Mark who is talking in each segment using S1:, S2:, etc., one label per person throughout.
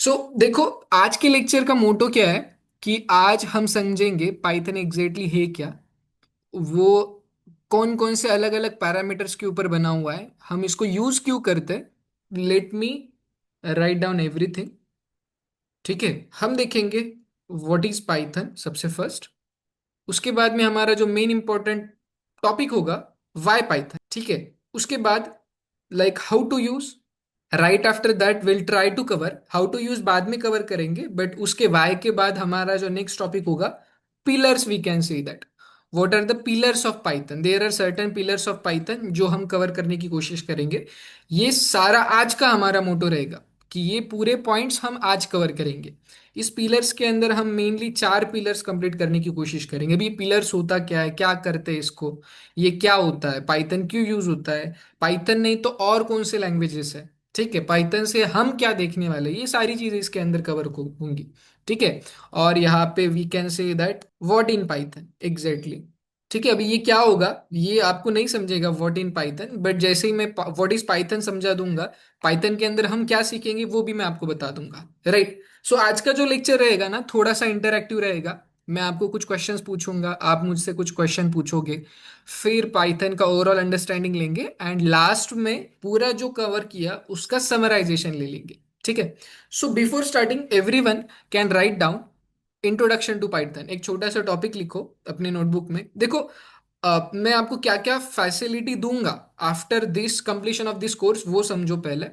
S1: देखो, आज के लेक्चर का मोटो क्या है कि आज हम समझेंगे पाइथन एग्जैक्टली है क्या, वो कौन कौन से अलग अलग पैरामीटर्स के ऊपर बना हुआ है, हम इसको यूज क्यों करते हैं। Let me write down everything. ठीक है, हम देखेंगे व्हाट इज पाइथन सबसे फर्स्ट। उसके बाद में हमारा जो मेन इंपॉर्टेंट टॉपिक होगा, वाई पाइथन। ठीक है, उसके बाद like how to use. Right after that will try to cover how to use, बाद में कवर करेंगे, बट उसके वाई के बाद हमारा जो नेक्स्ट टॉपिक होगा, pillars. We can say that what are the pillars of Python, there are certain pillars of Python जो हम कवर करने की कोशिश करेंगे। ये सारा आज का हमारा मोटो रहेगा कि ये पूरे पॉइंट्स हम आज कवर करेंगे। इस पिलर्स के अंदर हम मेनली चार पिलर्स कंप्लीट करने की कोशिश करेंगे। अभी पिलर्स होता क्या है, क्या करते हैं इसको, ये क्या होता है, पाइथन क्यों यूज होता है, पाइथन नहीं तो और कौन से लैंग्वेजेस है। ठीक है, पाइथन से हम क्या देखने वाले हैं, ये सारी चीजें इसके अंदर कवर होंगी। ठीक है, और यहाँ पे we can say that what in Python exactly. ठीक है, अभी ये क्या होगा ये आपको नहीं समझेगा व्हाट इन पाइथन, बट जैसे ही मैं व्हाट इज पाइथन समझा दूंगा, पाइथन के अंदर हम क्या सीखेंगे वो भी मैं आपको बता दूंगा। राइट। आज का जो लेक्चर रहेगा ना, थोड़ा सा इंटरैक्टिव रहेगा। मैं आपको कुछ क्वेश्चंस पूछूंगा, आप मुझसे कुछ क्वेश्चन पूछोगे, फिर पाइथन का ओवरऑल अंडरस्टैंडिंग लेंगे, एंड लास्ट में पूरा जो कवर किया उसका समराइजेशन ले लेंगे। ठीक है। Before starting everyone can write down introduction to Python. एक छोटा सा टॉपिक लिखो अपने नोटबुक में। देखो, मैं आपको क्या क्या फैसिलिटी दूंगा after this completion of this course, वो समझो पहले।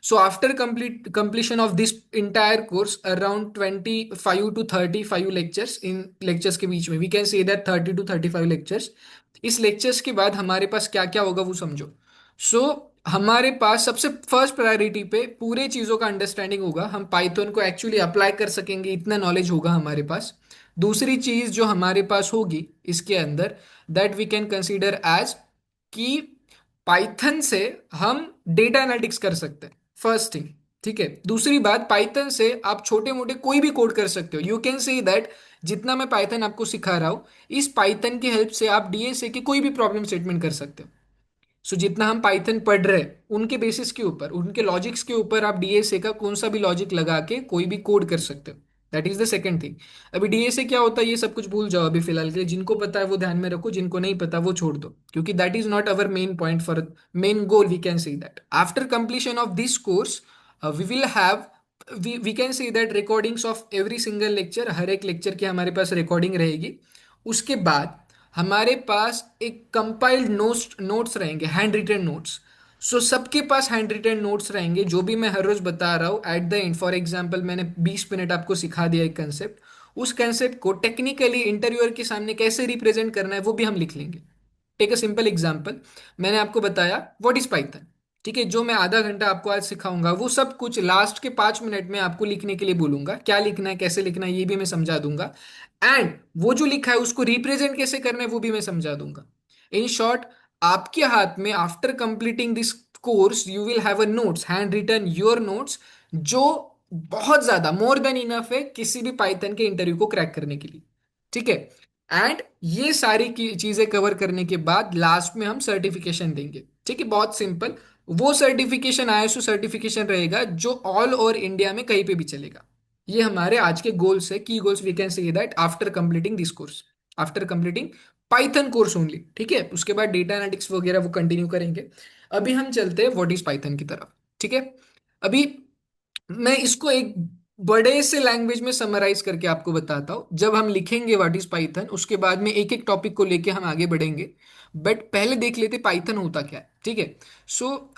S1: After completion of this entire course, around 25 to 35 lectures, इन लेक्चर्स के बीच में we can say that 30 to 35 lectures. इस लेक्चर्स के बाद हमारे पास क्या क्या होगा वो समझो। हमारे पास सबसे फर्स्ट प्रायोरिटी पे पूरे चीज़ों का अंडरस्टैंडिंग होगा, हम पाइथन को एक्चुअली अप्लाई कर सकेंगे, इतना नॉलेज होगा हमारे पास। दूसरी चीज़ जो हमारे पास होगी इसके अंदर, that we can consider as कि पाइथन से हम डेटा एनालिटिक्स कर सकते हैं, फर्स्ट थिंग। ठीक है, दूसरी बात, पाइथन से आप छोटे मोटे कोई भी कोड कर सकते हो। यू कैन से दैट जितना मैं पाइथन आपको सिखा रहा हूँ, इस पाइथन की हेल्प से आप डीएसए के कोई भी प्रॉब्लम स्टेटमेंट कर सकते हो। जितना हम पाइथन पढ़ रहे हैं उनके बेसिस के ऊपर, उनके लॉजिक्स के ऊपर आप डीएसए का कौन सा भी लॉजिक लगा के कोई भी कोड कर सकते हो। That is the second thing. अभी डीएसए क्या होता है ये सब कुछ भूल जाओ अभी फिलहाल के लिए, जिनको पता है वो ध्यान में रखो, जिनको नहीं पता वो छोड़ दो, क्योंकि that is not our main point for main goal. We can see that after completion of this course we will have, we can see that recordings of every single lecture, हर एक लेक्चर की हमारे पास recording रहेगी। उसके बाद हमारे पास एक compiled notes रहेंगे, हैंड रिटन नोट्स। सबके पास हैंड रिटन नोट्स रहेंगे, जो भी मैं हर रोज बता रहा हूँ at the end. For example मैंने 20 मिनट आपको सिखा दिया एक कंसेप्ट, उस कंसेप्ट को टेक्निकली इंटरव्यूअर के सामने कैसे रिप्रेजेंट करना है वो भी हम लिख लेंगे। टेक अ सिंपल एग्जांपल, मैंने आपको बताया व्हाट इज पाइथन। ठीक है, जो मैं आधा घंटा आपको आज सिखाऊंगा वो सब कुछ लास्ट के 5 मिनट में आपको लिखने के लिए बोलूंगा, क्या लिखना है कैसे लिखना है ये भी मैं समझा दूंगा। एंड वो जो लिखा है उसको रिप्रेजेंट कैसे करना है वो भी मैं समझा दूंगा। इन शॉर्ट, आपके हाथ में after completing this course you will have a notes, handwritten your notes, जो बहुत ज्यादा मोर देन इनफ है किसी भी पाइथन के इंटरव्यू को क्रैक करने के लिए। ठीक है, एंड ये सारी चीजें कवर करने के बाद लास्ट में हम सर्टिफिकेशन देंगे। ठीक है, बहुत सिंपल। वो सर्टिफिकेशन आईएसओ सर्टिफिकेशन रहेगा जो ऑल ओवर इंडिया में कहीं पे भी चलेगा। ये हमारे आज के गोल्स है, की goals we can say that after completing this course, after completing Python course only. ठीक है, उसके बाद डेटा एनालिटिक्स वगैरह वो कंटिन्यू करेंगे। अभी हम चलते हैं व्हाट इज पाइथन की तरफ। ठीक है, अभी मैं इसको एक बड़े से लैंग्वेज में समराइज करके आपको बताता हूँ। जब हम लिखेंगे व्हाट इज पाइथन, उसके बाद में एक एक टॉपिक को लेके हम आगे बढ़ेंगे, बट पहले देख लेते पाइथन होता क्या है। ठीक है, सो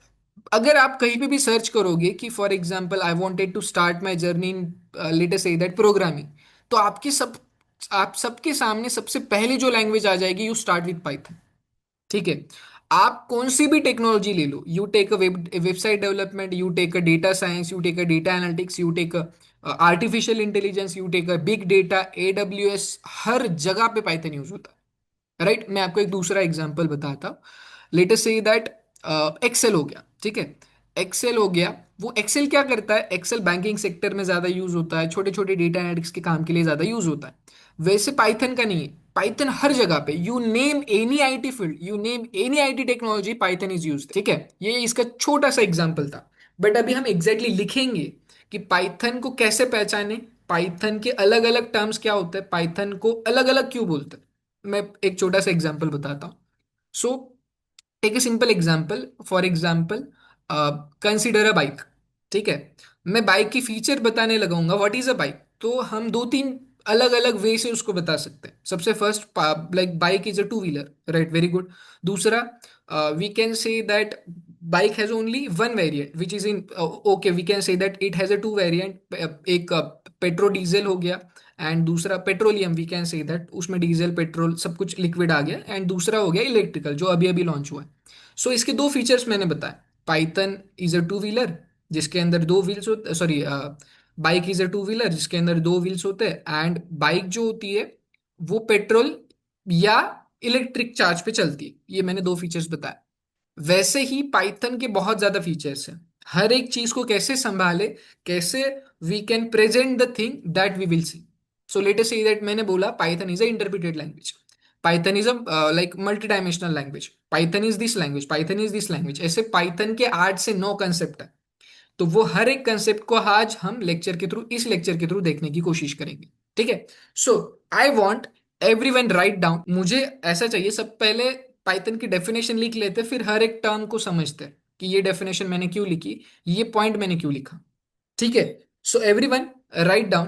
S1: अगर आप कहीं पे भी सर्च करोगे कि for example I wanted to start my journey in latest say that programming, तो आप सबके सामने सबसे पहले जो लैंग्वेज आ जाएगी, यू स्टार्ट विथ पाइथन। ठीक है, आप कौन सी भी टेक्नोलॉजी ले लो, you take a website development, you take a data science, you take a data analytics, you take a artificial intelligence, you take a big data, AWS, हर जगह पे पाइथन यूज होता है। राइट, मैं आपको एक दूसरा एग्जांपल बताता हूँ। लेटेस्ट से दैट एक्सेल हो गया। ठीक है, एक्सेल हो गया, वो एक्सेल क्या करता है, एक्सेल बैंकिंग सेक्टर में ज्यादा यूज होता है, छोटे छोटे डेटा एनालिटिक्स के काम के लिए ज्यादा यूज होता है। वैसे पाइथन का नहीं है, पाइथन हर जगह पे, you name any IT field, you name any IT technology, Python is used. ठीक है, ये इसका छोटा सा एग्जांपल था, बट अभी हम एग्जैक्टली लिखेंगे कि पाइथन को कैसे पहचाने, पाइथन के अलग अलग टर्म्स क्या होते हैं, पाइथन को अलग अलग क्यों बोलते हैं। मैं एक छोटा सा एग्जांपल बताता हूँ। So take a simple example, for example consider a bike. ठीक है, मैं बाइक की फीचर बताने लगाऊंगा, व्हाट इज अ बाइक, तो हम दो तीन अलग अलग वे से उसको बता सकते हैं। सबसे first, like bike is a two wheeler, right, very good. दूसरा, we can say that bike has only one variant which is in, okay we can say that it has a two variant, एक petrol diesel हो गया, and दूसरा petroleum, we can say that उसमें diesel petrol सब कुछ liquid आ गया, and दूसरा हो गया इलेक्ट्रिकल जो अभी अभी लॉन्च हुआ है। सो इसके दो फीचर्स मैंने बताए। Python is a two wheeler जिसके अंदर दो व्हील्स होते, sorry, bike is a two wheeler जिसके अंदर दो व्हील्स होते हैं, एंड बाइक जो होती है वो पेट्रोल या इलेक्ट्रिक चार्ज पे चलती है। ये मैंने दो फीचर्स बताए। वैसे ही पाइथन के बहुत ज्यादा फीचर्स हैं। हर एक चीज को कैसे संभाले, कैसे we can present the thing that we will see. So let us say that मैंने बोला Python is a interpreted language, Python is a like multi dimensional language, Python is this language, Python is this language, ऐसे Python के 8 से 9 concept है। तो वो हर एक concept को आज हम लेक्चर के थ्रू, इस लेक्चर के थ्रू देखने की कोशिश करेंगे। ठीक है। So I want everyone write down, मुझे ऐसा चाहिए सब पहले पाइथन की डेफिनेशन लिख लेते, फिर हर एक टर्म को समझते कि ये डेफिनेशन मैंने क्यों लिखी, ये पॉइंट मैंने क्यों लिखा। ठीक है। So everyone write down.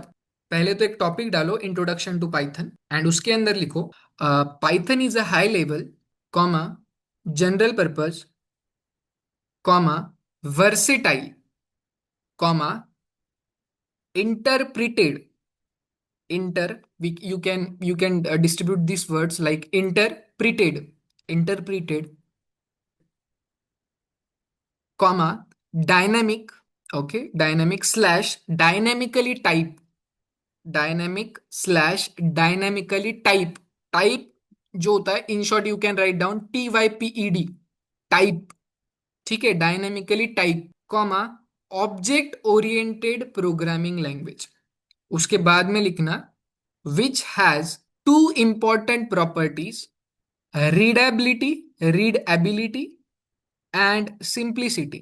S1: पहले तो एक टॉपिक डालो, इंट्रोडक्शन टू पाइथन, एंड उसके अंदर लिखो Python is a high level, comma, general purpose, comma, versatile, comma, interpreted, you can distribute these words like interpreted, comma, dynamic, okay, dynamic slash dynamically type, dynamic slash dynamically type, type जो होता है, in short you can write down TYPED, type. ठीक है, dynamically type, comma, object oriented programming language. उसके बाद में लिखना which has two important properties, readability and simplicity,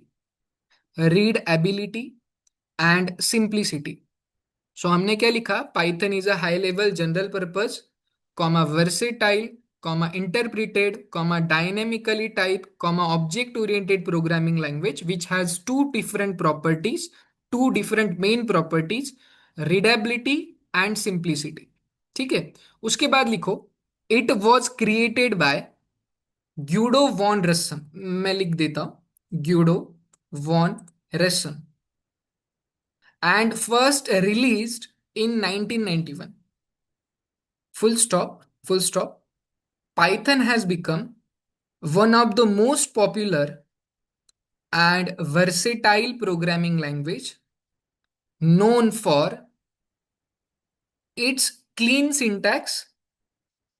S1: readability and simplicity। सो हमने क्या लिखा, Python is a high level general purpose, comma, versatile, comma, interpreted, comma, dynamically type, comma, object oriented programming language which has two different properties, two different main properties, readability and simplicity. ठीक है। उसके बाद लिखो it was created by Guido van Rossum. मैं लिख देता हूं Guido van Rossum, and first released in 1991, full stop, full stop. Python has become one of the most popular and versatile programming language, known for its clean syntax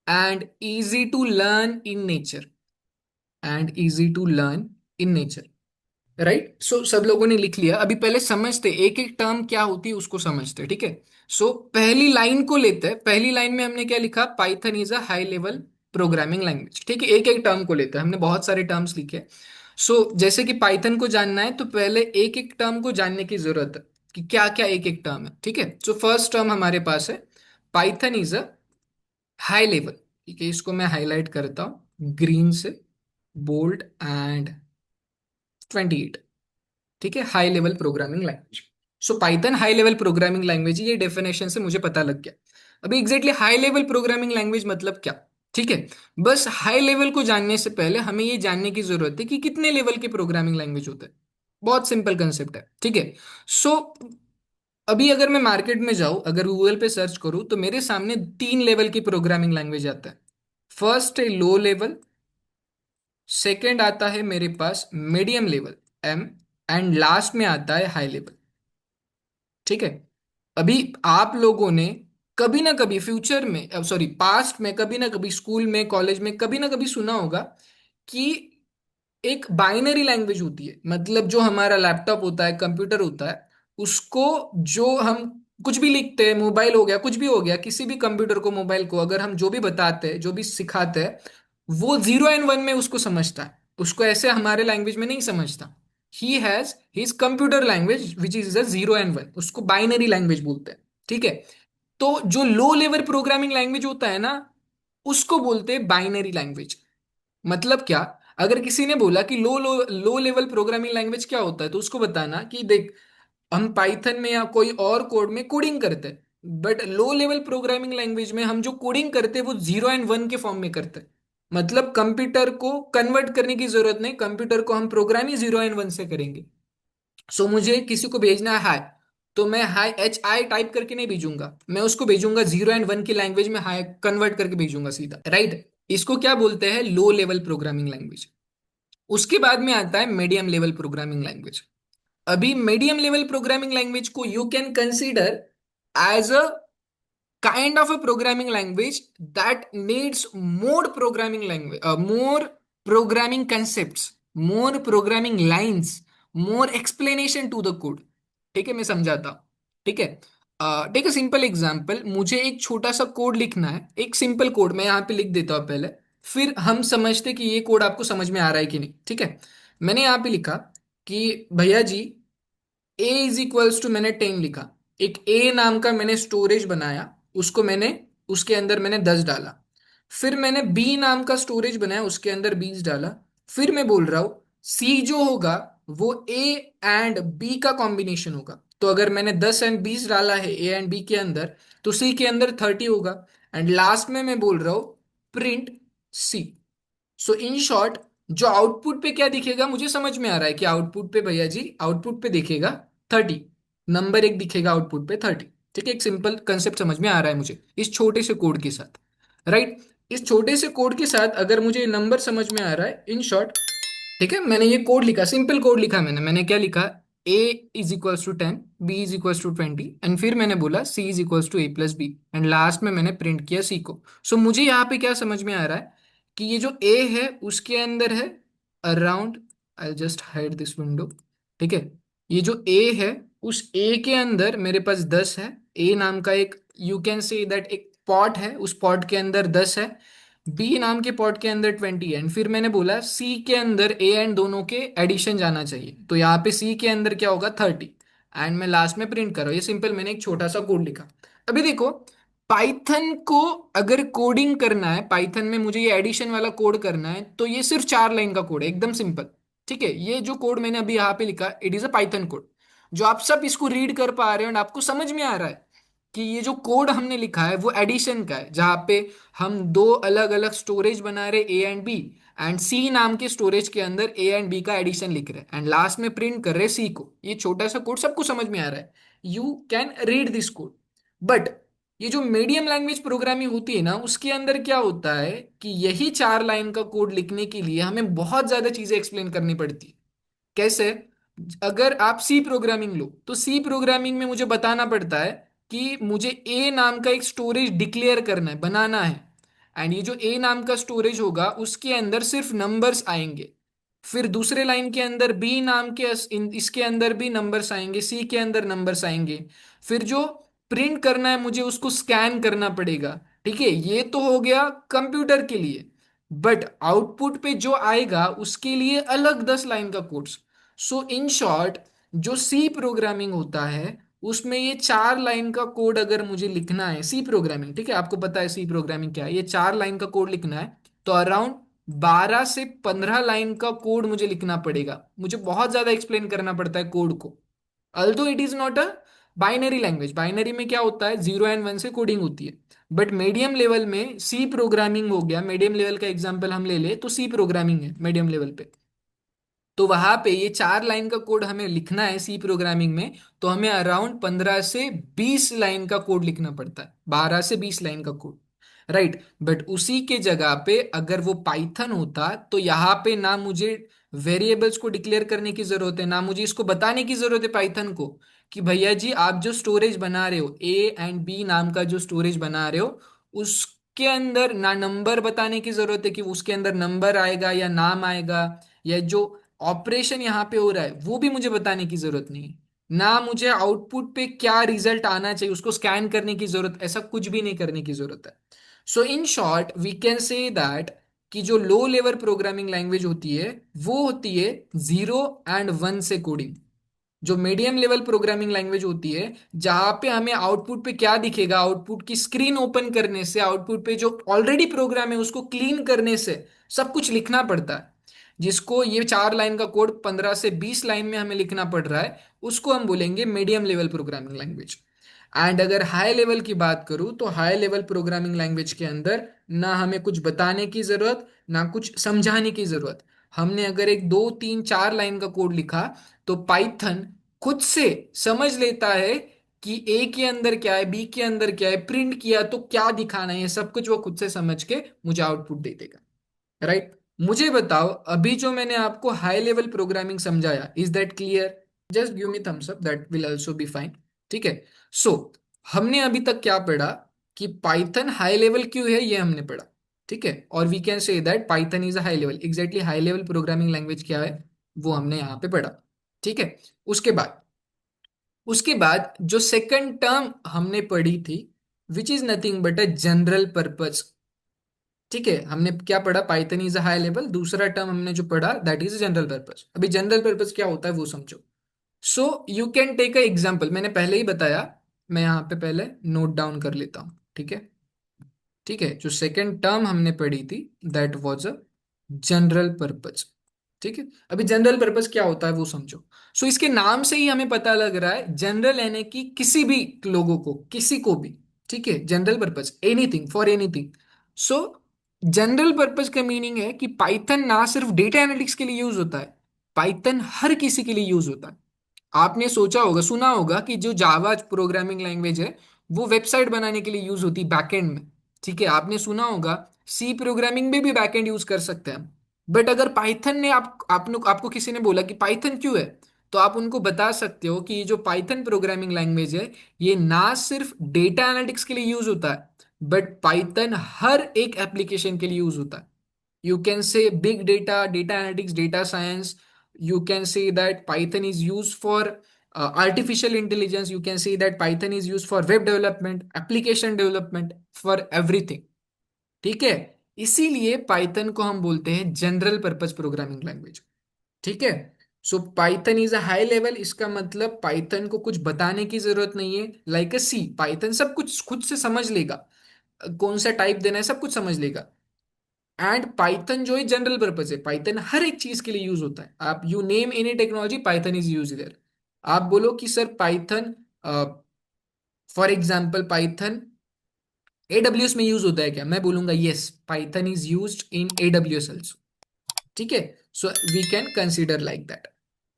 S1: and easy to learn in nature, and easy to learn in nature। Right. So सब लोगों ने लिख लिया, अभी पहले समझते एक एक टर्म क्या होती है उसको समझते। ठीक है। सो पहली लाइन को लेते हैं, पहली लाइन में हमने क्या लिखा, Python is a high level programming language. ठीक है, एक एक टर्म को लेते हैं, हमने बहुत सारे टर्म्स लिखे। सो जैसे कि पाइथन को जानना है तो पहले एक एक टर्म को जानने की जरूरत है कि क्या क्या एक एक टर्म है। ठीक है। सो फर्स्ट टर्म हमारे पास है Python is a high level. ठीक है, इसको मैं हाईलाइट करता हूँ ग्रीन से, बोल्ड एंड 28। ठीक है, हाई लेवल प्रोग्रामिंग लैंग्वेज। सो Python high level programming language, ये डेफिनेशन से मुझे पता लग गया। अभी exactly high level programming language मतलब क्या। ठीक है, बस हाई लेवल को जानने से पहले हमें ये जानने की जरूरत है कि कितने लेवल के प्रोग्रामिंग लैंग्वेज होते हैं। बहुत सिंपल कंसेप्ट है। ठीक है। सो अभी अगर मैं मार्केट में जाऊं, अगर गूगल पे सर्च करूं, तो मेरे सामने 3 लेवल की प्रोग्रामिंग लैंग्वेज आता है। फर्स्ट है लो लेवल, सेकेंड आता है मेरे पास medium level M, and last में आता है हाई लेवल। ठीक है। अभी आप लोगों ने कभी ना कभी फ्यूचर में, सॉरी पास्ट में, कभी ना कभी स्कूल में, कॉलेज में कभी ना कभी सुना होगा कि एक बाइनरी लैंग्वेज होती है, मतलब जो हमारा लैपटॉप होता है, कंप्यूटर होता है, उसको जो हम कुछ भी लिखते हैं, मोबाइल हो गया, कुछ भी हो गया, किसी भी कंप्यूटर को, मोबाइल को अगर हम जो भी बताते हैं, जो भी सिखाते हैं, वो 0 और 1 में उसको समझता है, उसको ऐसे हमारे लैंग्वेज में नहीं समझता। He has his computer language which is the 0 and 1, उसको बाइनरी लैंग्वेज बोलते हैं। ठीक है। तो जो लो लेवल प्रोग्रामिंग लैंग्वेज होता है ना, उसको बोलते हैं बाइनरी लैंग्वेज। मतलब क्या? अगर किसी ने बोला कि लो लो लो लेवल प्रोग्रामिंग लैंग्वेज क्या होता है, तो उसको बताना कि देख, हम पाइथन में या कोई और कोड में कोडिंग करते हैं, but low level programming language में हम जो कोडिंग करते हैं वो 0 and 1 के फॉर्म में करते हैं। मतलब कंप्यूटर को कन्वर्ट करने की जरूरत नहीं, कंप्यूटर को हम प्रोग्राम ही 0 and 1 से करेंगे। सो मुझे किसी को भेजना है हाय, तो मैं हाय HI टाइप करके नहीं भेजूंगा, मैं उसको भेजूंगा 0 and 1 की लैंग्वेज में हाय कन्वर्ट करके भेजूंगा सीधा, राइट। इसको क्या बोलते हैं? Low level programming language. उसके बाद में आता है मीडियम लेवल प्रोग्रामिंग लैंग्वेज। अभी मीडियम लेवल प्रोग्रामिंग लैंग्वेज को you can consider as a kind of a programming language that needs more programming language, more programming concepts, more programming lines, more explanation to the code। ठीक है, मैं समझाता हूँ। ठीक है। Take a simple example, मुझे एक छोटा सा कोड लिखना है, एक सिंपल कोड मैं यहाँ पे लिख देता हूँ पहले, फिर हम समझते कि ये कोड आपको समझ में आ रहा है कि नहीं। ठीक है। मैंने यहाँ पे लिखा कि भैया जी, ए इज इक्वल्स टू, मैंने 10 लिखा। एक ए नाम का मैंने स्टोरेज बनाया, उसको मैंने, उसके अंदर मैंने 10 डाला। फिर मैंने बी नाम का स्टोरेज बनाया, उसके अंदर 20 डाला। फिर मैं बोल रहा हूं सी जो होगा वो ए एंड बी का कॉम्बिनेशन होगा। तो अगर मैंने 10 and 20 डाला है ए एंड बी के अंदर, तो सी के अंदर 30 होगा। एंड लास्ट में मैं बोल रहा हूं print C. So in short, जो आउटपुट पे क्या दिखेगा मुझे समझ में आ रहा है कि आउटपुट पे भैया जी, आउटपुट पे दिखेगा 30, नंबर एक दिखेगा आउटपुट पे 30। ठीक है, एक सिंपल कंसेप्ट समझ में आ रहा है मुझे इस छोटे से कोड के साथ, राइट। इस छोटे से कोड के साथ अगर मुझे नंबर समझ में आ रहा है, इन शॉर्ट, ठीक है, मैंने ये कोड लिखा, सिंपल कोड लिखा मैंने क्या लिखा? A is equals to 10, B is equals to 20, and फिर मैंने बोला C is equals to A+B, and last में मैंने प्रिंट किया सी को। सो मुझे यहाँ पे क्या समझ में आ रहा है कि ये जो ए है उसके अंदर है around, I just hide this window. ठीक है। ये जो ए है, उस ए के अंदर मेरे पास 10 है। ए नाम का एक, यू कैन से दैट एक पॉट है, उस पॉट के अंदर 10 है। बी नाम के पॉट के अंदर 20 है। एंड फिर मैंने बोला सी के अंदर ए एंड दोनों के एडिशन जाना चाहिए, तो यहाँ पे सी के अंदर क्या होगा? 30। एंड मैं लास्ट में प्रिंट कर रहा हूँ। ये सिंपल मैंने एक छोटा सा कोड लिखा। अभी देखो, पाइथन को अगर कोडिंग करना है, पाइथन में मुझे ये एडिशन वाला कोड करना है, तो ये सिर्फ 4 लाइन का कोड है, एकदम सिंपल। ठीक है, ये जो कोड मैंने अभी यहाँ पे लिखा, it is a Python code. जो आप सब इसको रीड कर पा रहे हो और आपको समझ में आ रहा है कि ये जो कोड हमने लिखा है वो एडिशन का है, जहाँ पे हम दो अलग अलग स्टोरेज बना रहे ए एंड बी, एंड सी नाम के स्टोरेज के अंदर ए एंड बी का एडिशन लिख रहे हैं, एंड लास्ट में प्रिंट कर रहे सी को। ये छोटा सा कोड सबको समझ में आ रहा है, you can read this code. But ये जो मीडियम लैंग्वेज प्रोग्रामिंग होती है ना, उसके अंदर क्या होता है कि यही 4 लाइन का कोड लिखने के लिए हमें बहुत ज्यादा चीजें एक्सप्लेन करनी पड़ती है। कैसे? अगर आप सी प्रोग्रामिंग लो, तो सी प्रोग्रामिंग में मुझे बताना पड़ता है कि मुझे ए नाम का एक स्टोरेज डिक्लेयर करना है, बनाना है। एंड ये जो ए नाम का स्टोरेज होगा उसके अंदर सिर्फ नंबर्स आएंगे। फिर दूसरे लाइन के अंदर बी नाम के इसके अंदर भी नंबर्स आएंगे, सी के अंदर नंबर्स आएंगे। फिर जो प्रिंट करना है मुझे उसको स्कैन करना पड़ेगा। ठीक है, ये तो हो गया कंप्यूटर के लिए। बट आउटपुट पे जो आएगा उसके लिए अलग 10 लाइन का कोड। सो इन शॉर्ट, जो सी प्रोग्रामिंग होता है उसमें ये 4 लाइन का कोड अगर मुझे लिखना है, सी प्रोग्रामिंग, ठीक है, आपको पता है सी प्रोग्रामिंग क्या है, ये 4 लाइन का कोड लिखना है, तो अराउंड 12 से 15 लाइन का कोड मुझे लिखना पड़ेगा। मुझे बहुत ज्यादा एक्सप्लेन करना पड़ता है कोड को। Although it is not a binary language, binary में क्या होता है 0 and 1 से कोडिंग होती है। बट मीडियम लेवल में सी प्रोग्रामिंग हो गया, मीडियम लेवल का एग्जांपल हम ले ले तो सी प्रोग्रामिंग है मीडियम लेवल पे। तो वहां पे ये 4 लाइन का कोड हमें लिखना है सी प्रोग्रामिंग में, तो हमें अराउंड 15 से 20 लाइन का कोड लिखना पड़ता है, 12 से 20 लाइन का कोड, राइट। बट उसी के जगह पे अगर वो पाइथन होता, तो यहाँ पे ना मुझे वेरिएबल्स को डिक्लेयर करने की जरूरत है, ना मुझे इसको बताने की जरूरत है पाइथन को कि भैया जी आप जो स्टोरेज बना रहे हो, ए एंड बी नाम का जो स्टोरेज बना रहे हो, उसके अंदर ना नंबर बताने की जरूरत है कि उसके अंदर नंबर आएगा या नाम आएगा, या जो ऑपरेशन यहाँ पे हो रहा है वो भी मुझे बताने की जरूरत नहीं है, ना मुझे आउटपुट पे क्या रिजल्ट आना चाहिए उसको स्कैन करने की जरूरत, ऐसा कुछ भी नहीं करने की जरूरत है। So in short we can say that कि जो लो लेवल प्रोग्रामिंग लैंग्वेज होती है वो होती है 0 और 1 से कोडिंग। जो मीडियम लेवल प्रोग्रामिंग लैंग्वेज होती है, जहां पे हमें आउटपुट पे क्या दिखेगा, आउटपुट की स्क्रीन ओपन करने से, आउटपुट पे जो ऑलरेडी प्रोग्राम है उसको क्लीन करने से सब कुछ लिखना पड़ता है। जिसको ये 4 लाइन का कोड 15 से 20 लाइन में हमें लिखना पड़ रहा है, उसको हम बोलेंगे medium level programming language. And अगर हाई लेवल की बात करूं तो हाई लेवल प्रोग्रामिंग लैंग्वेज के अंदर ना हमें कुछ बताने की जरूरत, ना कुछ समझाने की जरूरत। हमने अगर एक 2 3 4 लाइन का कोड लिखा तो पाइथन खुद से समझ लेता है कि ए के अंदर क्या है, बी के अंदर क्या है, प्रिंट किया तो क्या दिखाना है, ये सब कुछ वो खुद से समझ के मुझे आउटपुट दे देगा। राइट। मुझे बताओ, अभी जो मैंने आपको हाई लेवल प्रोग्रामिंग समझाया, is that clear? Just give me thumbs up, that will also be fine. ठीक है। सो हमने अभी तक क्या पढ़ा कि पाइथन हाई लेवल क्यों है, ये हमने पढ़ा। ठीक है। और we can say that Python is a high level. Exactly high level programming language क्या है वो हमने यहाँ पे पढ़ा। ठीक है। उसके बाद उसके बाद जो सेकंड टर्म हमने पढ़ी थी, which is nothing but a general purpose. ठीक है। हमने क्या पढ़ा, Python is a high level. दूसरा टर्म हमने जो पढ़ा दैट इज जनरल पर्पज। अभी जनरल पर्पज क्या होता है वो समझो। So you can take a example, मैंने पहले ही बताया, मैं यहाँ पे पहले नोट डाउन कर लेता हूँ। ठीक है। ठीक है। जो सेकंड टर्म हमने पढ़ी थी that was a general purpose. ठीक है। अभी जनरल पर्पज क्या होता है वो समझो। सो इसके नाम से ही हमें पता लग रहा है, जनरल यानी कि किसी भी लोगों को, किसी को भी। ठीक है। General purpose, anything for anything. So general purpose का मीनिंग है कि पाइथन ना सिर्फ डेटा एनालिटिक्स के लिए यूज होता है, पाइथन हर किसी के लिए यूज होता है। आपने सोचा होगा, सुना होगा कि जो जावा प्रोग्रामिंग लैंग्वेज है वो वेबसाइट बनाने के लिए यूज होती है बैकएंड में। ठीक है। आपने सुना होगा सी प्रोग्रामिंग में भी बैकएंड यूज कर सकते हैं। बट अगर पाइथन ने आपको किसी ने बोला कि पाइथन क्यों है, तो आप उनको बता सकते हो कि ये जो पाइथन प्रोग्रामिंग लैंग्वेज है ये ना सिर्फ डेटा एनालिटिक्स के लिए यूज होता है, बट पाइथन हर एक एप्लीकेशन के लिए यूज होता है। You can say big data, data analytics, data science. You can say that Python is used for artificial intelligence. You can say that Python is used for web development, application development, for everything. ठीक है। इसीलिए Python को हम बोलते हैं general purpose programming language. ठीक है। So Python is a high level, इसका मतलब पाइथन को कुछ बताने की जरूरत नहीं है। लाइक अ सी, पाइथन सब कुछ खुद से समझ लेगा, कौन सा टाइप देना है सब कुछ समझ लेगा। एंड पाइथन जो है जनरल पर्पज है, पाइथन हर एक चीज के लिए यूज होता है। आप you name any technology, Python is use there. आप बोलो कि sir Python, for example Python AWS में यूज होता है क्या, मैं बोलूंगा yes, Python is used in AWS also. ठीक है। So we can consider like that.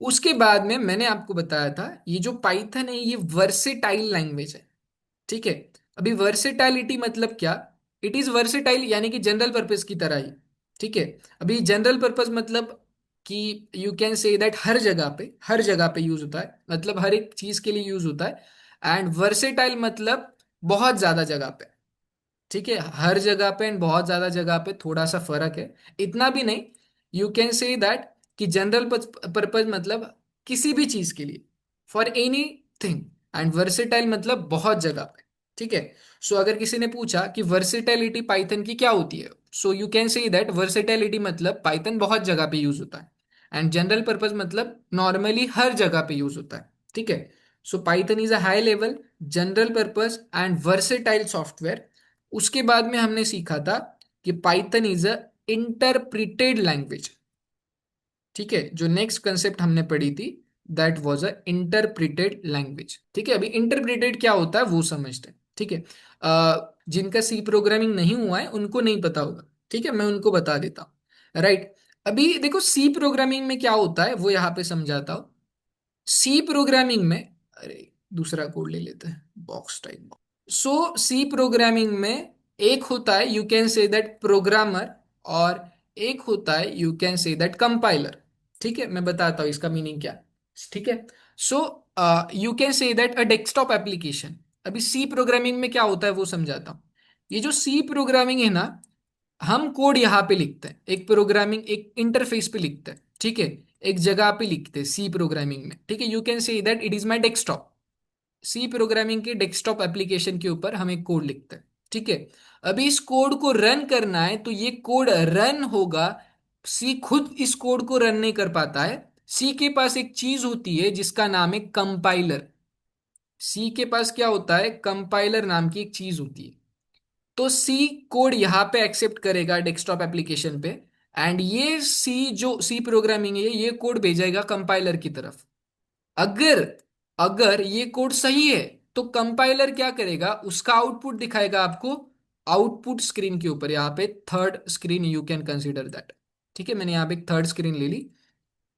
S1: उसके बाद में मैंने आपको बताया था ये जो पाइथन है ये वर्सेटाइल लैंग्वेज है। ठीक है। अभी वर्सेटाइलिटी मतलब क्या, इट इज वर्सेटाइल यानी कि जनरल पर्पस की तरह ही। ठीक है। अभी जनरल पर्पस मतलब कि यू कैन से दैट हर जगह पे यूज होता है, मतलब हर एक चीज के लिए यूज होता है। एंड वर्सेटाइल मतलब बहुत ज्यादा जगह पे। ठीक है। हर जगह पे एंड बहुत ज्यादा जगह पे थोड़ा सा फर्क है, इतना भी नहीं। यू कैन से दैट कि जनरल पर्पज मतलब किसी भी चीज के लिए, for any thing. And versatile मतलब बहुत जगह पे। ठीक है। सो अगर किसी ने पूछा कि वर्सेटाइलिटी पाइथन की क्या होती है, so you can say that versatility मतलब पाइथन बहुत जगह पे यूज होता है, एंड जनरल पर्पज मतलब नॉर्मली हर जगह पे यूज होता है। ठीक है। So Python is a high level general purpose and versatile software. उसके बाद में हमने सीखा था कि Python is a interpreted language. ठीक है। जो नेक्स्ट कंसेप्ट हमने पढ़ी थी that was a interpreted language. ठीक है। अभी इंटरप्रिटेड क्या होता है वो समझते हैं। ठीक है। जिनका सी प्रोग्रामिंग नहीं हुआ है उनको नहीं पता होगा। ठीक है। मैं उनको बता देता हूँ। राइट। अभी देखो सी प्रोग्रामिंग में क्या होता है वो यहाँ पे समझाता हूँ। सी प्रोग्रामिंग में, अरे दूसरा कोड ले लेते हैं, बॉक्स टाइप। सो सी प्रोग्रामिंग में एक होता है you can say that programmer, और एक होता है you can say that compiler. ठीक है। मैं बताता हूँ इसका मीनिंग क्या। ठीक है। So you can say that a desktop application. अभी सी प्रोग्रामिंग में क्या होता है वो समझाता हूँ। ये जो सी प्रोग्रामिंग है ना, हम कोड यहाँ पे लिखते हैं, एक प्रोग्रामिंग एक इंटरफेस पे लिखते हैं। ठीक है। एक जगह पे लिखते हैं सी प्रोग्रामिंग में। ठीक है। You can say that it is my desktop. C programming के डेस्कटॉप एप्लीकेशन के ऊपर हम एक कोड लिखते हैं। ठीक है। अभी इस कोड को रन करना है तो ये कोड रन होगा। सी खुद इस कोड को रन नहीं कर पाता है। सी के पास एक चीज होती है जिसका नाम है कंपाइलर। सी के पास क्या होता है, कंपाइलर नाम की एक चीज होती है। तो सी कोड यहां पे एक्सेप्ट करेगा डेस्कटॉप एप्लीकेशन पे, एंड ये सी जो सी प्रोग्रामिंग है ये कोड भेजेगा कंपाइलर की तरफ। अगर अगर ये कोड सही है तो कंपाइलर क्या करेगा, उसका आउटपुट दिखाएगा आपको आउटपुट स्क्रीन के ऊपर, यहाँ पे third screen you can consider that. ठीक है, मैंने यहाँ पे एक थर्ड स्क्रीन ले ली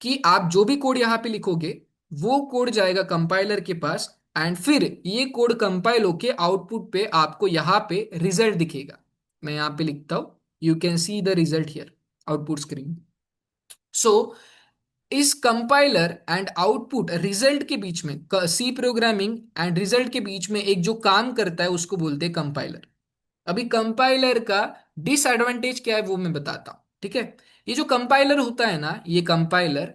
S1: कि आप जो भी कोड यहाँ पे लिखोगे वो कोड जाएगा कंपाइलर के पास, एंड फिर ये कोड कंपाइल होके आउटपुट पे आपको यहाँ पे रिजल्ट दिखेगा। मैं यहाँ पे लिखता हूं, you can see the result here, output screen. So इस कंपाइलर एंड आउटपुट रिजल्ट के बीच में, सी प्रोग्रामिंग एंड रिजल्ट के बीच में एक जो काम करता है उसको बोलते हैं कंपाइलर। अभी कंपाइलर का डिसएडवांटेज क्या है वो मैं बताता हूं। ठीक है, ये जो कंपाइलर होता है ना, ये कंपाइलर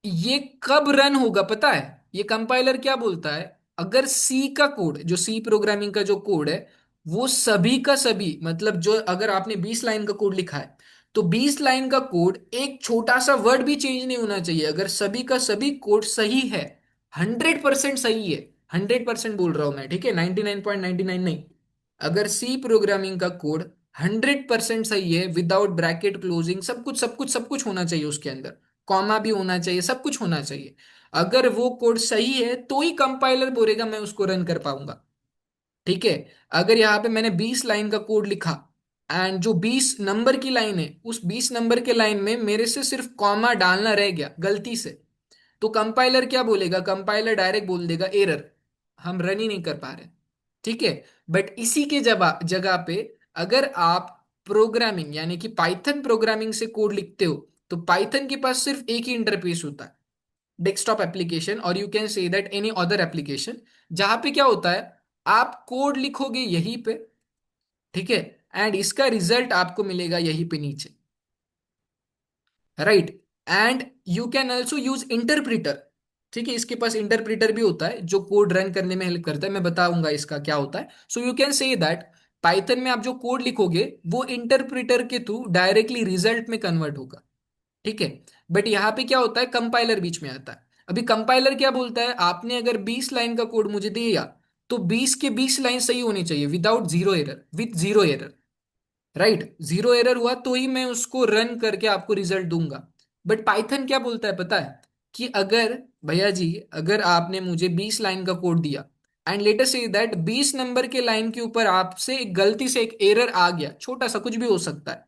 S1: ये कब रन होगा पता है? ये कंपाइलर क्या बोलता है, अगर सी का कोड, जो सी प्रोग्रामिंग का जो कोड है, वो सभी का सभी, मतलब जो अगर आपने 20 लाइन का कोड लिखा है तो 20 लाइन का कोड एक छोटा सा वर्ड भी चेंज नहीं होना चाहिए। अगर सभी का सभी कोड सही है, 100% सही है, 100% बोल रहा हूं मैं, ठीक है, 99.99 नहीं। अगर सी प्रोग्रामिंग का कोड 100% सही है, विदाउट ब्रैकेट क्लोजिंग, सब कुछ सब कुछ सब कुछ होना चाहिए उसके अंदर, कॉमा भी होना चाहिए, सब कुछ होना चाहिए। अगर वो कोड सही है तो ही कंपाइलर बोलेगा मैं उसको रन कर पाऊंगा। ठीक है, अगर यहाँ पे मैंने 20 लाइन का कोड लिखा एंड जो 20 नंबर की लाइन है, उस 20 नंबर के लाइन में मेरे से सिर्फ कॉमा डालना रह गया गलती से, तो कंपाइलर क्या बोलेगा, कंपाइलर डायरेक्ट बोल देगा एरर, हम रन ही नहीं कर पा रहे। ठीक है, बट इसी के जगह जगह पे अगर आप प्रोग्रामिंग यानी कि पाइथन प्रोग्रामिंग से कोड लिखते हो, तो पाइथन के पास सिर्फ एक ही इंटरफेस होता है, डेस्कटॉप एप्लीकेशन, और you can say that any other application, जहां पे क्या होता है, आप कोड लिखोगे यहीं पे, ठीक है, एंड इसका रिजल्ट आपको मिलेगा यहीं पे नीचे, right. And you can also use interpreter. ठीक है, इसके पास इंटरप्रिटर भी होता है जो कोड रन करने में हेल्प करता है, मैं बताऊंगा इसका क्या होता है। So you can say that Python में आप जो कोड लिखोगे वो इंटरप्रिटर के थ्रू डायरेक्टली रिजल्ट में कन्वर्ट होगा। ठीक है, बट यहाँ पे क्या होता है, कंपाइलर बीच में आता है। अभी कंपाइलर क्या बोलता है, आपने अगर 20 लाइन का कोड मुझे दिया तो 20 के 20 लाइन सही होनी चाहिए, without zero error, with zero error, right. Zero error हुआ तो ही मैं उसको रन करके आपको रिजल्ट दूंगा। बट पाइथन क्या बोलता है पता है, कि अगर भैया जी, अगर आपने मुझे 20 लाइन का कोड दिया and later say that 20 number के लाइन के ऊपर आपसे एक गलती से एक एरर आ गया, छोटा सा कुछ भी हो सकता है,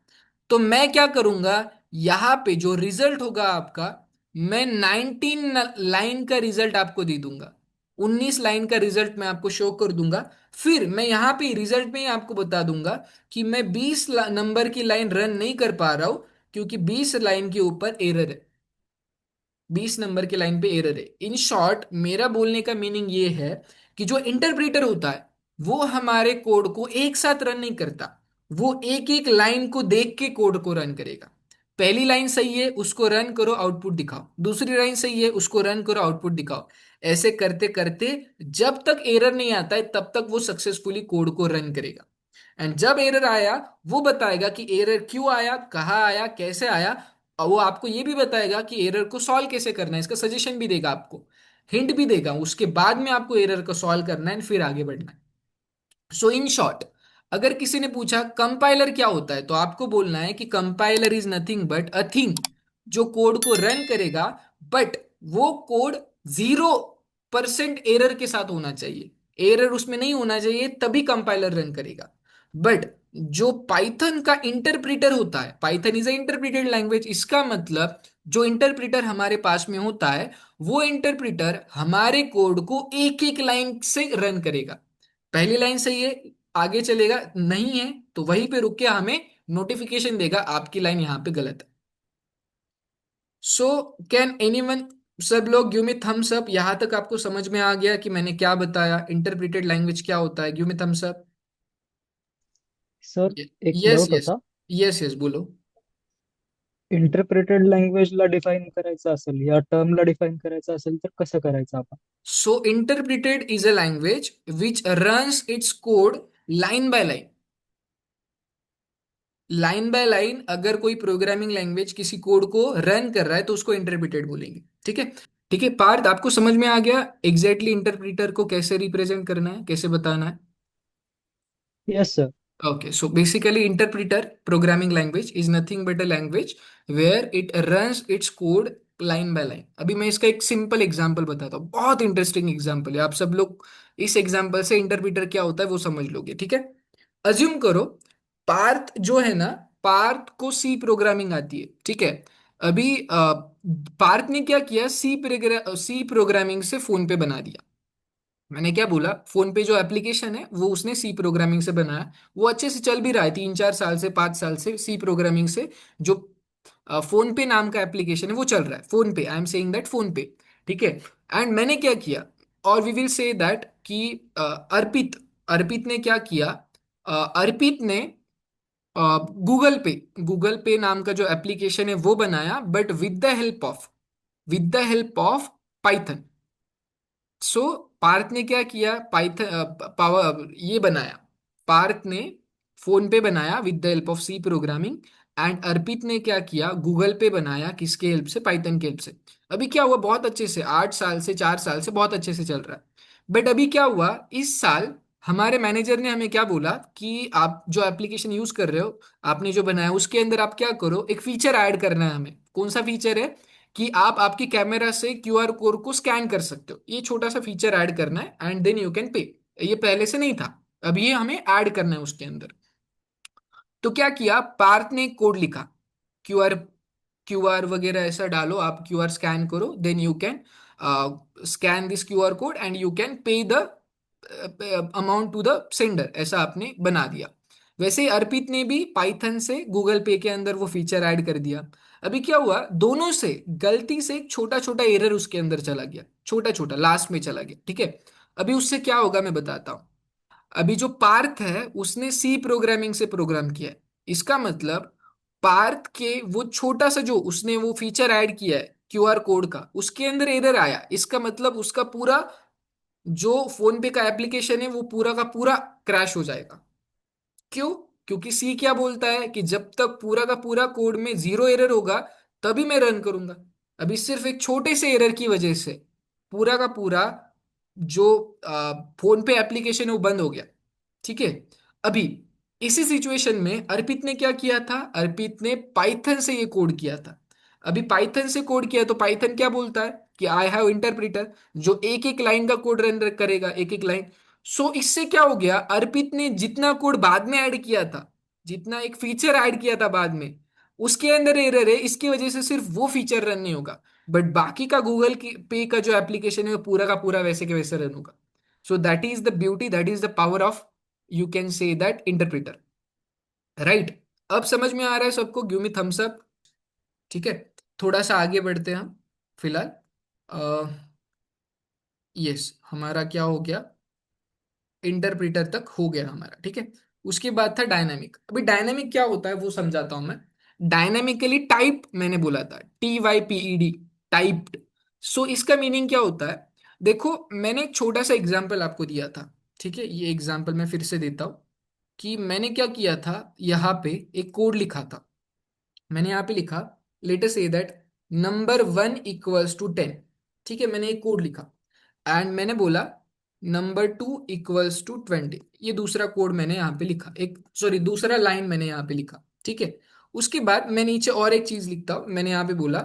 S1: तो मैं क्या करूंगा, यहाँ पे जो रिजल्ट होगा आपका, मैं 19 लाइन का रिजल्ट आपको दे दूंगा, 19 लाइन का रिजल्ट मैं आपको शो कर दूंगा। फिर मैं यहाँ पे रिजल्ट में ही आपको बता दूंगा कि मैं 20 नंबर की लाइन रन नहीं कर पा रहा हूं, क्योंकि 20 लाइन के ऊपर एरर है, 20 नंबर की लाइन पे एरर है। इन शॉर्ट मेरा बोलने का मीनिंग ये है कि जो इंटरप्रेटर होता है वो हमारे कोड को एक साथ रन नहीं करता, वो एक एक लाइन को देख के कोड को रन करेगा। पहली लाइन सही है उसको रन करो आउटपुट दिखाओ, दूसरी लाइन सही है उसको रन करो आउटपुट दिखाओ, ऐसे करते करते जब तक एरर नहीं आता है तब तक वो सक्सेसफुली कोड को रन करेगा। एंड जब एरर आया वो बताएगा कि एरर क्यों आया, कहाँ आया, कैसे आया, और वो आपको ये भी बताएगा कि एरर को सॉल्व कैसे करना है, इसका सजेशन भी देगा आपको, हिंट भी देगा, उसके बाद में आपको एरर को सॉल्व करना है फिर आगे बढ़ना है। सो इन शॉर्ट, अगर किसी ने पूछा कंपाइलर क्या होता है, तो आपको बोलना है कि compiler is nothing but a thing जो कोड को रन करेगा, बट वो कोड 0% एरर के साथ होना चाहिए, एरर उसमें नहीं होना चाहिए तभी कंपाइलर रन करेगा। बट जो पाइथन का इंटरप्रिटर होता है, Python is a interpreted language, इसका मतलब जो इंटरप्रिटर हमारे पास में होता है वो इंटरप्रिटर हमारे कोड को एक एक लाइन से रन करेगा। पहली लाइन सही है, आगे चलेगा, नहीं है तो वहीं पे रुक के हमें नोटिफिकेशन देगा आपकी लाइन यहाँ पे गलत है। सो कैन एनीवन, सब लोग गिव मी थम्स अप, यहां तक आपको समझ में आ गया कि मैंने क्या बताया, इंटरप्रिटेड लैंग्वेज क्या होता है, give me thumbs up.
S2: Sir एक
S1: यस
S2: डाऊट
S1: यस,
S2: होता.
S1: यस यस बोलो।
S2: इंटरप्रेटेड लँग्वेजला डिफाईन करायचं असेल या टर्मला डिफाईन करायचं असेल तर कसं करायचं आपण?
S1: So interpreted is a language which runs its code line by line. Line by line अगर कोई प्रोग्रामिंग लैंग्वेज किसी कोड को रन कर रहा है तो उसको इंटरप्रिटेड बोलेंगे। ठीक है। ठीक है पार्थ, आपको समझ में आ गया एग्जैक्टली इंटरप्रिटर को कैसे रिप्रेजेंट करना है, कैसे बताना है?
S2: Yes sir.
S1: Okay, so basically interpreter programming language is nothing but a language where it runs its code line by line। अभी मैं इसका एक सिंपल एग्जांपल बताता हूँ, बहुत इंटरेस्टिंग एग्जांपल है, आप सब लोग इस एग्जांपल से इंटरप्रेटर क्या होता है वो समझ लोगे। ठीक है। अज्यूम करो पार्थ जो है ना, पार्थ को सी प्रोग्रामिंग आती है। ठीक है। अभी पार्थ ने क्या किया, सी प्रोग्रामिंग से फोन पे बना दिया। मैंने क्या बोला, फोन पे जो एप्लीकेशन है वो उसने सी प्रोग्रामिंग से बनाया। वो अच्छे से चल भी रहा है, 3 4 साल से 5 साल से सी प्रोग्रामिंग से जो फोन पे नाम का एप्लीकेशन है वो चल रहा है। फोन पे, I am saying that phone पे। ठीक है। एंड मैंने क्या किया, और वी विल से दैट कि अर्पित अर्पित ने क्या किया, अर्पित ने गूगल पे नाम का जो एप्लीकेशन है वो बनाया, but with the help of Python. So Parth ने क्या किया, पाइथन पावर ये बनाया, पार्थ ने फोन पे बनाया with the help of C programming. And Arpit ने क्या किया, गूगल पे बनाया किसके हेल्प से, पाइथन के हेल्प से। अभी क्या हुआ, बहुत अच्छे से 8 साल से 4 साल से बहुत अच्छे से चल रहा है। बट अभी क्या हुआ, इस साल हमारे मैनेजर ने हमें क्या बोला कि आप जो एप्लीकेशन यूज कर रहे हो, आपने जो बनाया उसके अंदर आप क्या करो, एक फीचर ऐड करना है हमें। कौन सा फीचर है, कि आप आपकी कैमरा से क्यूआर कोड को स्कैन कर सकते हो, ये छोटा सा फीचर ऐड करना है एंड देन यू कैन पे। ये पहले से नहीं था, अब ये हमें ऐड करना है उसके अंदर। तो क्या किया, पार्थ ने एक कोड लिखा, क्यूआर क्यूआर वगैरह ऐसा डालो, आप क्यूआर स्कैन करो, then you can scan this QR code and you can pay the amount to the sender, ऐसा आपने बना दिया। वैसे ही अर्पित ने भी पाइथन से गूगल पे के अंदर वो फीचर ऐड कर दिया। अभी क्या हुआ, दोनों से गलती से एक छोटा छोटा एरर उसके अंदर चला गया, छोटा छोटा लास्ट में चला गया। ठीक है। अभी उससे क्या होगा मैं बताता हूँ। अभी जो पार्थ है उसने सी प्रोग्रामिंग से प्रोग्राम किया है। इसका मतलब पार्थ के वो छोटा सा जो उसने वो फीचर ऐड किया है क्यूआर कोड का, उसके अंदर एरर आया, इसका मतलब उसका पूरा जो फोन पे का एप्लीकेशन है वो पूरा का पूरा क्रैश हो जाएगा। क्यों? क्योंकि सी क्या बोलता है कि जब तक पूरा का पूरा कोड में जीरो एरर होगा तभी मैं रन करूंगा। अभी सिर्फ एक छोटे से एरर की वजह से पूरा का पूरा जो फोन पे एप्लीकेशन है वो बंद हो गया। ठीक है। अभी इसी सिचुएशन में अर्पित ने क्या किया था, अर्पित ने पाइथन से ये कोड किया था। अभी पाइथन से कोड किया तो पाइथन क्या बोलता है कि आई हैव इंटरप्रिटर जो एक एक लाइन का कोड रन करेगा, एक एक लाइन। सो इससे क्या हो गया, अर्पित ने जितना कोड बाद में ऐड किया था, जितना एक फीचर ऐड किया था बाद में, उसके अंदर एरर है, इसकी वजह से सिर्फ वो फीचर रन नहीं होगा, बट बाकी का गूगल की पे का जो एप्लीकेशन है वो पूरा का पूरा वैसे के वैसे रन होगा। सो that is the beauty, that is the power of, you can say that interpreter. Right. अब समझ में आ रहा है सबको, गिव मी थम्स अप। ठीक है। थोड़ा सा आगे बढ़ते हैं हम। फिलहाल यस, हमारा क्या हो गया, इंटरप्रेटर तक हो गया हमारा। ठीक है। उसके बाद था डायनामिक। अभी डायनामिक क्या होता है वो समझाता हूं मैं। डायनामिकली टाइप मैंने बोला था, TYPED, टाइप्ड। सो इसका मीनिंग क्या होता है, देखो मैंने एक छोटा सा एग्जांपल आपको दिया था। ठीक है, ये एग्जांपल मैं फिर से देता हूं कि मैंने क्या किया था, यहाँ पे एक कोड लिखा था। मैंने यहाँ पे लिखा, late us say that number 1 = 10। ठीक है, मैंने एक कोड लिखा एंड मैंने बोला नंबर 2 = 20। ये दूसरा कोड मैंने यहाँ पे लिखा, एक सॉरी दूसरा लाइन मैंने यहाँ पे लिखा। ठीक है। उसके बाद मैं नीचे और एक चीज लिखता हूँ, मैंने यहाँ पे बोला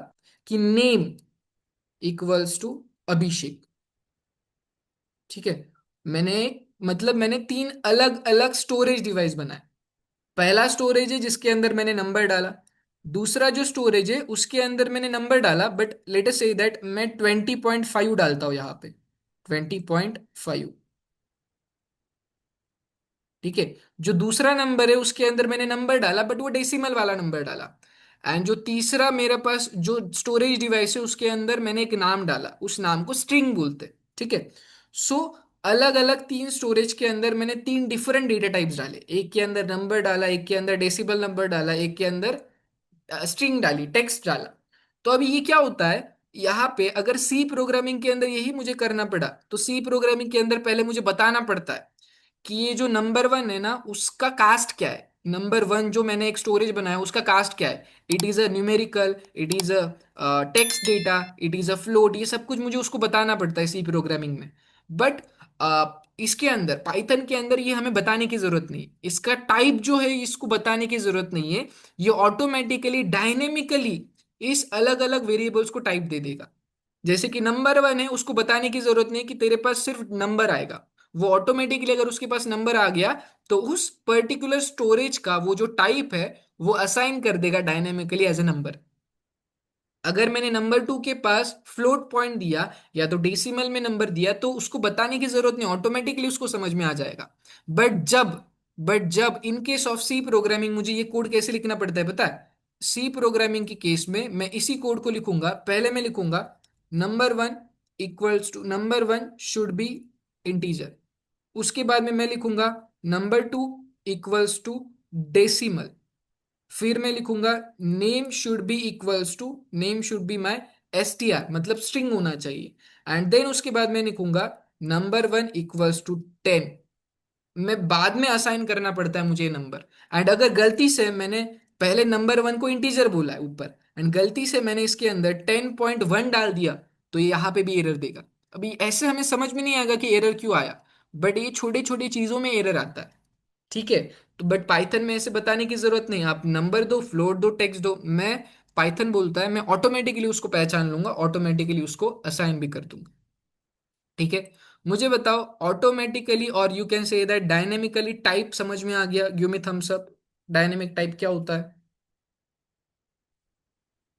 S1: कि नेम अभिषेक। ठीक है। मैंने मतलब मैंने 3 अलग अलग स्टोरेज डिवाइस बनाए। पहला स्टोरेज है जिसके अंदर मैंने नंबर डाला, दूसरा जो स्टोरेज है उसके अंदर मैंने नंबर डाला, but let us say that मैं 20.5 डालता हूँ यहाँ पे, 20.5। ठीक है। जो दूसरा नंबर है उसके अंदर मैंने नंबर डाला बट वो डेसिमल वाला नंबर डाला। एंड जो तीसरा मेरे पास जो स्टोरेज डिवाइस है उसके अंदर मैंने एक नाम डाला, उस नाम को स्ट्रिंग बोलते हैं। ठीक है। सो अलग अलग 3 स्टोरेज के अंदर मैंने 3 डिफरेंट डेटा टाइप्स डाले, एक के अंदर नंबर डाला, एक के अंदर डेसिबल नंबर डाला, एक के अंदर स्ट्रिंग डाली, टेक्स्ट डाला। तो अभी ये क्या होता है, यहाँ पे अगर सी प्रोग्रामिंग के अंदर यही मुझे करना पड़ा तो सी प्रोग्रामिंग के अंदर पहले मुझे बताना पड़ता है कि ये जो नंबर वन है ना उसका कास्ट क्या है। नंबर वन जो मैंने एक स्टोरेज बनाया उसका कास्ट क्या है। It is a numerical, it is a text data, it is a float, ये सब कुछ मुझे उसको बताना पड़ता है सी प्रोग्रामिंग में। बट इसके अंदर पाइथन के अंदर ये हमें बताने की जरूरत नहीं, इसका टाइप जो है इसको बताने की जरूरत नहीं है। ये ऑटोमेटिकली डायनेमिकली इस अलग अलग वेरिएबल्स को टाइप दे देगा। जैसे कि नंबर वन है, उसको बताने की जरूरत नहीं कि तेरे पास सिर्फ नंबर आएगा। वो ऑटोमेटिकली अगर उसके पास नंबर आ गया तो उस पर्टिकुलर स्टोरेज का वो जो टाइप है वो असाइन कर देगा डायनेमिकली एज ए नंबर। अगर मैंने नंबर टू के पास फ्लोट पॉइंट दिया या तो डेसिमल में नंबर दिया तो उसको बताने की जरूरत नहीं, ऑटोमेटिकली उसको समझ में आ जाएगा। बट जब बट जब in case of C programming मुझे ये कोड कैसे लिखना पड़ता है पता है। सी प्रोग्रामिंग के केस में मैं इसी कोड को लिखूंगा। पहले मैं लिखूंगा number one equals to number one should be integer. उसके बाद में मैं लिखूंगा number two equals to decimal. फिर मैं लिखूंगा name should be my STR, मतलब स्ट्रिंग होना चाहिए। एंड देन उसके बाद मैं लिखूंगा नंबर वन इक्वल्स टू 10। मैं बाद में असाइन करना पड़ता है मुझे नंबर। एंड अगर गलती से मैंने पहले नंबर वन को इंटीजर बोला है ऊपर एंड गलती से मैंने इसके अंदर 10.1 डाल दिया तो ये यहाँ पे भी एरर देगा। अभी ऐसे हमें समझ में नहीं आएगा कि एरर क्यों आया, बट ये छोटी छोटी चीजों में एरर आता है। ठीक है। तो बट पाइथन में ऐसे बताने की जरूरत नहीं, आप नंबर दो, फ्लोट दो, टेक्स्ट दो, मैं पाइथन बोलता है मैं ऑटोमेटिकली उसको पहचान लूंगा, ऑटोमेटिकली उसको असाइन भी कर दूंगा। ठीक है। मुझे बताओ ऑटोमेटिकली और you can say that dynamically type समझ में आ गया, give me thumbs up. Dynamic type क्या होता है।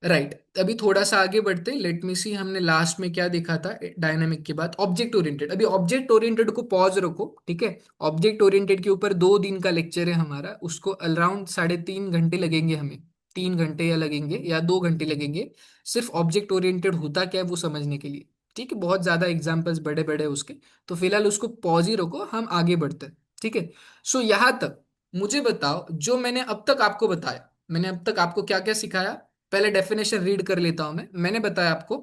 S1: राइट। अभी थोड़ा सा आगे बढ़ते, लेट मी सी हमने लास्ट में क्या देखा था डायनामिक के बाद ऑब्जेक्ट ओरिएंटेड। अभी ऑब्जेक्ट ओरिएंटेड को पॉज रखो, ठीक है। ऑब्जेक्ट ओरिएंटेड के ऊपर 2 दिन का लेक्चर है हमारा, उसको अराउंड 3.5 घंटे लगेंगे हमें। 3 घंटे या लगेंगे या 2 घंटे लगेंगे सिर्फ ऑब्जेक्ट ओरिएंटेड होता क्या है वो समझने के लिए। ठीक है, बहुत ज्यादा एग्जाम्पल्स बड़े बड़े हैं उसके। तो फिलहाल उसको पॉज ही रखो, हम आगे बढ़ते हैं। ठीक है। सो यहां तक मुझे बताओ जो मैंने अब तक आपको बताया, मैंने अब तक आपको क्या क्या सिखाया। पहले डेफिनेशन रीड कर लेता हूं मैंने बताया आपको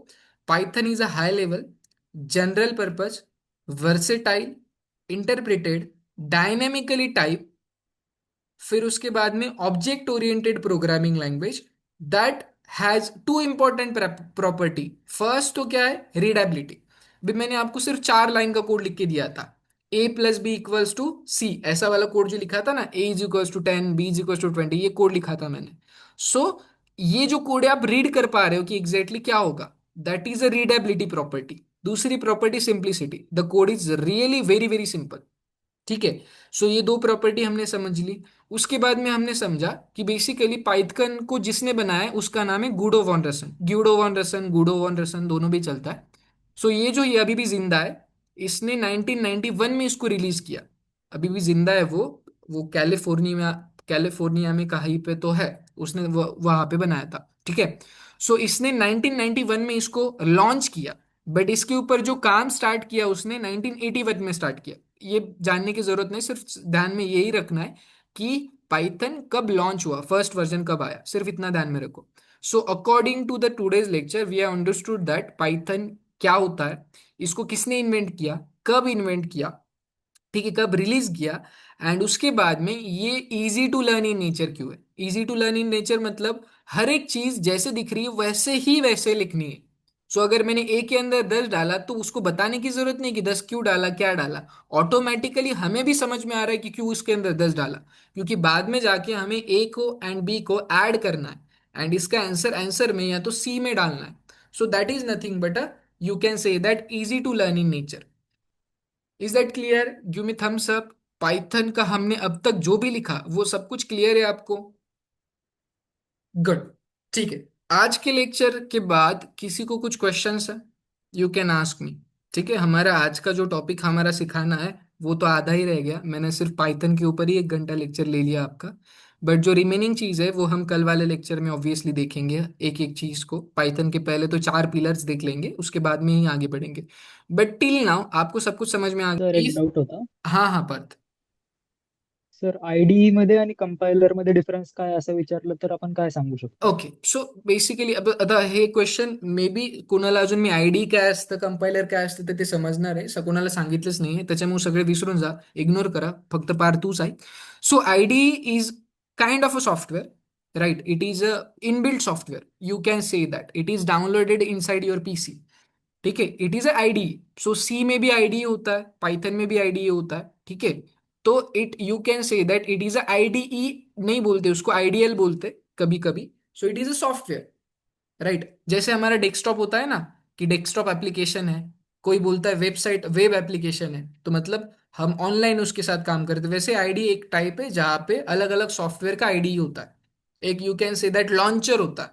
S1: Python is a high level general purpose versatile interpreted dynamically type. फिर उसके बाद में object oriented programming language that has two important property. First तो क्या है, रीडेबिलिटी। भी मैंने आपको सिर्फ 4 लाइन का कोड लिख के दिया था, A+B=C, ऐसा वाला कोड जो लिखा था ना, A=10, B=20, ये कोड लिखा था मैंने। सो ये जो कोड है आप रीड कर पा रहे हो कि एग्जैक्टली क्या होगा, that is a readability property. दूसरी property simplicity, the code is really very very simple. ठीक है। सो ये 2 प्रॉपर्टी हमने समझ ली। उसके बाद में हमने समझा कि बेसिकली पाइथन को जिसने बनाया है उसका नाम है गुडो वॉन रसन। ग्यूडो वॉन रसन, गुडो वॉन रसन दोनों भी चलता है। सो ये जो ये अभी भी जिंदा है, इसने 1991 में इसको रिलीज किया। अभी भी जिंदा है वो कैलिफोर्निया में कहीं पे तो है, उसने वहां पे बनाया था। ठीक है। सो इसने 1991 में इसको लॉन्च किया। बट इसके ऊपर जो काम स्टार्ट किया उसने 1981 में स्टार्ट किया। ये जानने की जरूरत नहीं, सिर्फ ध्यान में यही रखना है कि पाइथन कब लॉन्च हुआ, फर्स्ट वर्जन कब आया, सिर्फ इतना ध्यान में रखो। So according to the today's lecture we have understood that Python क्या होता है, इसको किसने इन्वेंट किया, कब इन्वेंट किया, ठीक है, कब रिलीज किया। एंड उसके बाद में ये easy to learn in nature क्यों है। Easy to learn in nature मतलब हर एक चीज जैसे दिख रही है वैसे ही वैसे लिखनी है। सो अगर मैंने ए के अंदर 10 डाला तो उसको बताने की जरूरत नहीं कि 10 क्यों डाला, क्या डाला। ऑटोमेटिकली हमें भी समझ में आ रहा है कि क्यों उसके अंदर 10 डाला, क्योंकि बाद में जाके हमें ए को एंड बी को ऐड करना है एंड इसका आंसर आंसर में या तो सी में डालना है। So that is nothing but a, you can say that easy to learn in nature. Is that clear, give me thumbs up. Python का हमने अब तक जो भी लिखा वो सब कुछ क्लियर है आपको। गुड। ठीक है। आज के लेक्चर के बाद किसी को कुछ क्वेश्चंस है, यू कैन आस्क मी। ठीक है, हमारा आज का जो टॉपिक हमारा सिखाना है वो तो आधा ही रह गया, मैंने सिर्फ पाइथन के ऊपर ही 1 घंटा लेक्चर ले लिया आपका। बट जो रिमेनिंग चीज है वो हम कल वाले लेक्चर में ऑब्वियसली देखेंगे, एक एक चीज को। पाइथन के पहले तो 4 पिलर्स देख लेंगे, उसके बाद में ही आगे बढ़ेंगे। बट टिल नाउ आपको सब कुछ समझ में आ
S2: सर
S1: गया
S2: एक
S1: इस।
S2: डाउट होता।
S1: हाँ हाँ पार्थ।
S2: सर आयडी मध्ये आणि कंपायलर मध्ये डिफरन्स काय असं विचारलं तर आपण काय सांगू शकतो?
S1: ओके, सो बेसिकली आता हे क्वेश्चन मे बी कोणाला अजून मी आयडी काय असतं कंपायलर काय असतं तर ते समजणार आहे, कोणाला सांगितलंच नाही त्याच्यामुळे सगळे विसरून जा, इग्नोर करा, फक्त पार तूच आहे. So IDE is kind of a software, right? It is a inbuilt software, you can say that it is downloaded inside your PC. ठीक है, it is a IDE. So C में भी आईडी होता है, पाइथन में भी ID होता है, ठीक है? तो it you can say that it is a IDE, नहीं बोलते उसको, आईडीएल बोलते कभी कभी. So it is a software, right? जैसे हमारा डेस्कटॉप होता है ना, कि डेस्कटॉप एप्लीकेशन है, कोई बोलता है वेबसाइट वेब एप्लीकेशन है, तो मतलब हम ऑनलाइन उसके साथ काम करते हैं. वैसे आईडी एक टाइप है जहाँ पे अलग अलग सॉफ्टवेयर का आईडी होता है. एक you can say that launcher होता है,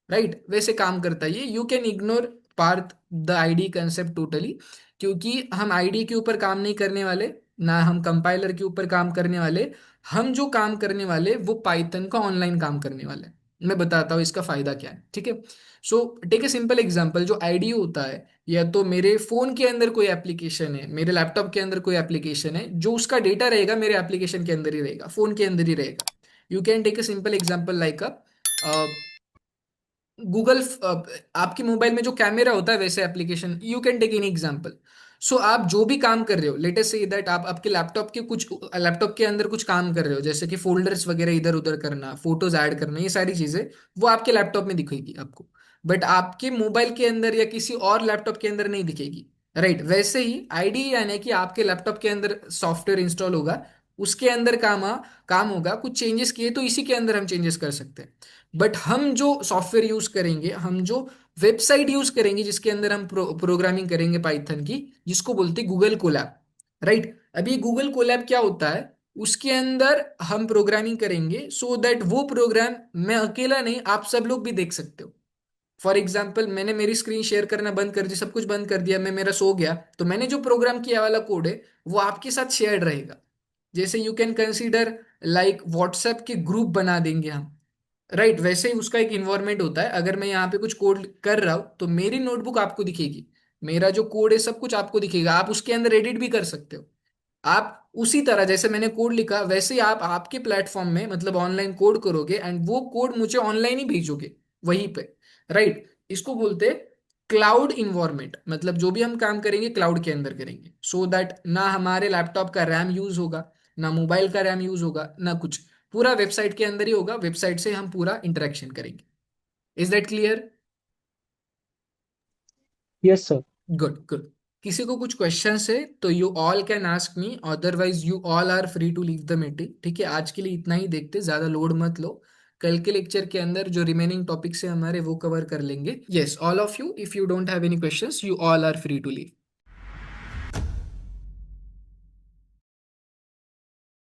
S1: राइट? वैसे काम करता है ये. You can ignore part the ID concept totally, क्योंकि हम आईडी के ऊपर काम नहीं करने वाले, ना हम कंपाइलर के ऊपर काम करने वाले. हम जो काम करने वाले वो पाइथन का ऑनलाइन काम करने वाले हैं. मैं बताता हूँ इसका फायदा क्या है, ठीक है? So take a simple example. जो आईडी होता है, या तो मेरे फोन के अंदर कोई एप्लीकेशन है, मेरे लैपटॉप के अंदर कोई एप्लीकेशन है, जो उसका डेटा रहेगा मेरे एप्लीकेशन के अंदर ही रहेगा, फोन के अंदर ही रहेगा. You can take a simple example like a Google. आपके मोबाइल में जो कैमरा होता है वैसे application, you can take any example. So आप जो भी काम कर रहे हो, लेट अस से दैट आप आपके लैपटॉप के अंदर कुछ काम कर रहे हो, जैसे कि फोल्डर्स वगैरह इधर उधर करना, फोटोज ऐड करना, ये सारी चीजें वो आपके लैपटॉप में दिखेगी आपको, बट आपके मोबाइल के अंदर या किसी और लैपटॉप के अंदर नहीं दिखेगी, राइट? वैसे ही आईडी यानी कि आपके लैपटॉप के अंदर सॉफ्टवेयर इंस्टॉल होगा, उसके अंदर काम होगा, कुछ चेंजेस किए तो इसी के अंदर हम चेंजेस कर सकते हैं. बट हम जो सॉफ्टवेयर यूज करेंगे, हम जो वेबसाइट यूज करेंगे जिसके अंदर हम प्रोग्रामिंग करेंगे पाइथन की, जिसको बोलते हैं गूगल कोलैब, राइट? अभी गूगल कोलैब क्या होता है, उसके अंदर हम प्रोग्रामिंग करेंगे सो दैट वो प्रोग्राम मैं अकेला नहीं, आप सब लोग भी देख सकते हो. फॉर एग्जाम्पल, मैंने मेरी स्क्रीन शेयर करना बंद कर दी, सब कुछ बंद कर दिया, मैं मेरा सो गया, तो मैंने जो प्रोग्राम किया वाला कोड है वो आपके साथ शेयर्ड रहेगा. जैसे you can consider like WhatsApp के ग्रुप बना देंगे हम, राइट? वैसे ही उसका एक इन्वायरमेंट होता है. अगर मैं यहाँ पे कुछ कोड कर रहा हूँ तो मेरी नोटबुक आपको दिखेगी, मेरा जो कोड है सब कुछ आपको दिखेगा, आप उसके अंदर एडिट भी कर सकते हो. आप उसी तरह जैसे मैंने कोड लिखा वैसे ही आप आपके प्लेटफॉर्म में मतलब ऑनलाइन कोड करोगे, एंड वो कोड मुझे ऑनलाइन ही भेजोगे वहीं पे, राइट? इसको बोलते हैं क्लाउड इन्वायरमेंट. मतलब जो भी हम काम करेंगे क्लाउड के अंदर करेंगे, सो दैट ना हमारे लैपटॉप का रैम यूज होगा, ना मोबाइल का रैम यूज होगा, ना कुछ. पूरा वेबसाइट के अंदर ही होगा, वेबसाइट से हम पूरा इंटरेक्शन करेंगे. Is that clear?
S2: Yes sir.
S1: Good good. किसी को कुछ क्वेश्चंस है तो you all can ask me, otherwise you all are free to leave the meeting. ठीक है, आज के लिए इतना ही देखते, ज्यादा लोड मत लो. कल के लेक्चर के अंदर जो रिमेनिंग टॉपिक्स है हमारे वो कवर कर लेंगे. Yes, all of you, if you don't have any questions, you all are free to leave.